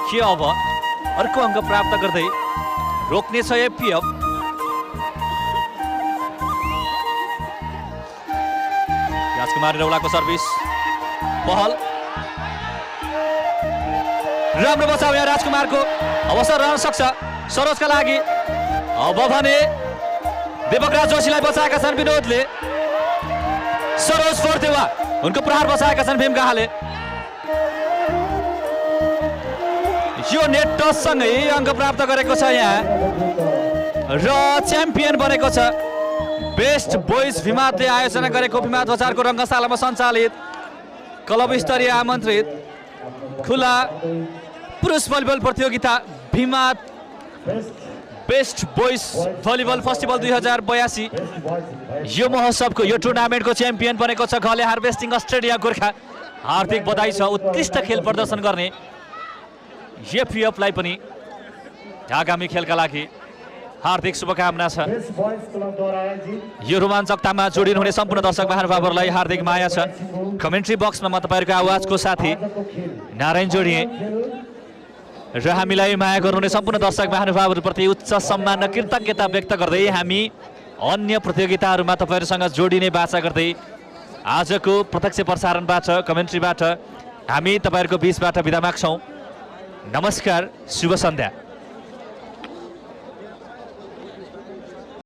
के अब अर्को अङ्क प्राप्त गर्दै रोक्नेछ एपिएफ। राजकुमार रौलाको सर्भिस पहल राम्रो बचाउ यहाँ राजकुमारको अवसर रहन सक्छ सरोजका लागि। अब भने देवकराज जोशीलाई बचाएका छन् विनोदले। सरोज फोर्देवा उनको प्रहार बचाएका छन् भीमगाहाले। यो नेट टचसँगै अङ्क प्राप्त गरेको छ यहाँ र च्याम्पियन बनेको छ। बेस्ट बोइज भिमादले आयोजना गरेको भिमाद बजारको रङ्गशालामा सञ्चालित क्लब स्तरीय आमन्त्रित खुला पुरुष भलिबल प्रतियोगिता भिमाद बेस्ट बोइज भलिबल फेस्टिभल 2082 यो महोत्सवको यो टुर्नामेन्टको च्याम्पियन बनेको छ घले हार्भेस्टिङ अस्ट्रेलिया गोर्खा। हार्दिक बधाई छ उत्कृष्ट खेल प्रदर्शन गर्ने एपिएफलाई पनि आगामी खेलका लागि हार्दिक शुभकामना छ। यो रोमाञ्चकतामा जोडिनुहुने सम्पूर्ण दर्शक महानुभावहरूलाई हार्दिक माया छ। कमेन्ट्री बक्समा म तपाईँहरूको आवाजको साथी नारायण जोडिए र हामीलाई माया गर्नुहुने सम्पूर्ण दर्शक महानुभावहरूप्रति उच्च सम्मान र कृतज्ञता व्यक्त गर्दै हामी अन्य प्रतियोगिताहरूमा तपाईँहरूसँग जोडिने बाचा गर्दै आजको प्रत्यक्ष प्रसारणबाट कमेन्ट्रीबाट हामी तपाईँहरूको बीचबाट बिदा माग्छौँ। नमस्कार, शुभ सन्ध्या।